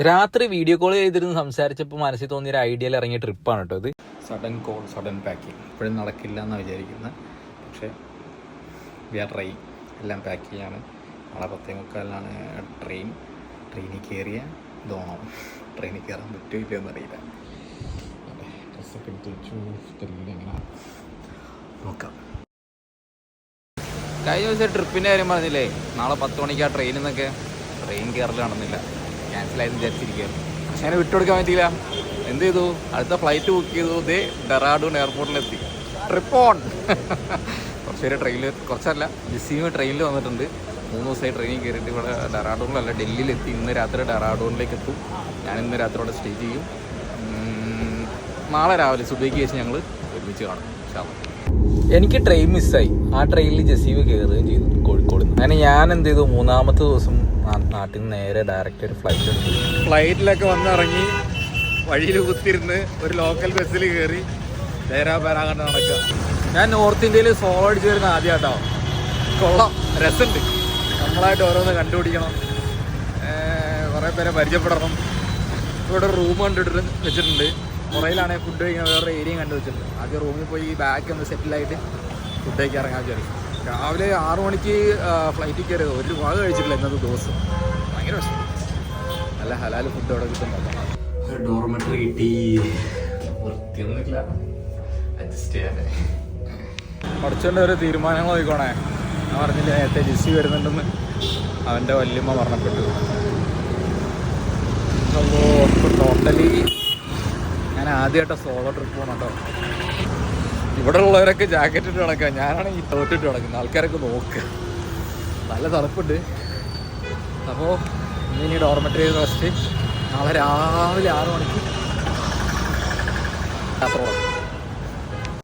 രാത്രി video call ചെയ്തിരുന്ന് സംസാരിച്ചപ്പോൾ മനസ്സിൽ തോന്നിയൊരു ഐഡിയയിൽ ഇറങ്ങിയ ട്രിപ്പാണ് കേട്ടോ ഇത്. സഡൻ കോൾ സഡൻ പാക്കിങ് ഇപ്പോഴും നടക്കില്ല എന്നാണ് വിചാരിക്കുന്നത്. പക്ഷേ വി ആർ ട്രൈ എല്ലാം പാക്ക് ചെയ്യാണ്. നാളെ 10:45 ട്രെയിനിൽ കയറിയ ഇതോണം. ട്രെയിനിൽ കയറാൻ പറ്റില്ല എന്നറിയില്ല. ഡ്രസ്സൊക്കെ എടുത്ത് വെച്ചു. എങ്ങനെ നോക്കാം. കഴിഞ്ഞ ദിവസം ട്രിപ്പിൻ്റെ കാര്യം പറഞ്ഞില്ലേ, നാളെ 10 മണിക്ക് ആ ട്രെയിനിൽ നിന്നൊക്കെ ട്രെയിൻ കയറൽ നടന്നില്ല, ക്യാൻസലായെന്ന് വിചാരിച്ചിരിക്കുകയായിരുന്നു. പക്ഷേ അങ്ങനെ വിട്ടുകൊടുക്കാൻ പറ്റിയില്ല. എന്ത് ചെയ്തു, അടുത്ത ഫ്ലൈറ്റ് ബുക്ക് ചെയ്തു. ഇതേ ഡെറാഡൂൺ എയർപോർട്ടിലെത്തി. Trip on. കുറച്ചേരം ട്രെയിനിൽ, കുറച്ചല്ല ജിസിയും ട്രെയിനിൽ വന്നിട്ടുണ്ട്. 3 ദിവസമായി ട്രെയിനിൽ കയറിയിട്ട് ഇവിടെ ഡെറാഡൂണിലല്ല ഡൽഹിയിലെത്തി. ഇന്ന് രാത്രി ഡെറാഡൂണിലേക്ക് എത്തും. ഞാൻ ഇന്ന് രാത്രി അവിടെ സ്റ്റേ ചെയ്യും. നാളെ രാവിലെ സുബൈക്ക് ശേഷം ഞങ്ങൾ ഒരുമിച്ച് കാണും. എനിക്ക് ട്രെയിൻ മിസ്സായി. ആ ട്രെയിനിൽ ജസീവ് കയറുകയും ചെയ്തു കോഴിക്കോട് നിന്ന്. അങ്ങനെ ഞാൻ എന്ത് ചെയ്തു, 3-ാമത്തെ ദിവസം നാട്ടിൽ നിന്ന് നേരെ ഡയറക്റ്റ് ഒരു ഫ്ലൈറ്റ് എടുത്തു. ഫ്ലൈറ്റിലൊക്കെ വന്നിറങ്ങി വഴിയിൽ കുത്തിരുന്ന് ഒരു ലോക്കൽ ബസ്സിൽ കയറി ദേരാപാരാകണ്ട് നടക്കുക. ഞാൻ നോർത്ത് ഇന്ത്യയിൽ സോളോ അടിച്ച് വരുന്ന ആദ്യമായിട്ടോ. കൊള്ളാം, രസമുണ്ട്. നമ്മളായിട്ട് ഓരോന്ന് കണ്ടുപിടിക്കണം, കുറേ പേരെ പരിചയപ്പെടണം. ഇവിടെ റൂം കണ്ടിട്ട് വെച്ചിട്ടുണ്ട്. പുറയിലാണെങ്കിൽ ഫുഡ് കഴിക്കാൻ വേറെ ഏരിയയും കണ്ടു വെച്ചിട്ടുണ്ട്. ആദ്യം റൂമിൽ പോയി ബാഗ് ഒന്ന് സെറ്റിലായിട്ട് ഫുഡ് കഴിക്കാൻ ഇറങ്ങാൻ വിചാരിച്ചു. രാവിലെ 6 മണിക്ക് ഫ്ലൈറ്റിൽ കയറിയത്. ഒരു വക കഴിച്ചിട്ടില്ല ഇന്നത്തെ ദിവസം. ഭയങ്കര വിഷമം. നല്ല ഹലാൽ ഫുഡ് അവിടെ കിട്ടുന്നുണ്ട്. ഒരു ഡോർമെട്രി കിട്ടി. വൃത്തിയൊന്നുമില്ല, അഡ്ജസ്റ്റ് ചെയ്യാനേ. കുറച്ചുകൊണ്ട് ഒരു തീരുമാനങ്ങൾ നോക്കണേ. ഞാൻ പറഞ്ഞില്ല നേരത്തെ ജിസി വരുന്നുണ്ടെന്ന്. അവൻ്റെ വല്യമ്മ മരണപ്പെട്ടു. അപ്പോൾ ടോട്ടലി ഞാൻ ആദ്യമായിട്ട് സോളോ ട്രിപ്പ് പോകണം കേട്ടോ. ഇവിടെ ഉള്ളവരൊക്കെ ജാക്കറ്റ് ഇട്ട് കിടക്കുക, ഞാനാണ് ഈ തോട്ടിട്ട് കിടക്കുന്നത്. ആൾക്കാരൊക്കെ നോക്കുക. നല്ല തണുപ്പുണ്ട്. അപ്പോൾ ഇനി ഡോർമെട്രി റെസ്റ്റ്. നാളെ രാവിലെ 6 മണിക്ക് യാത്ര തുടങ്ങും.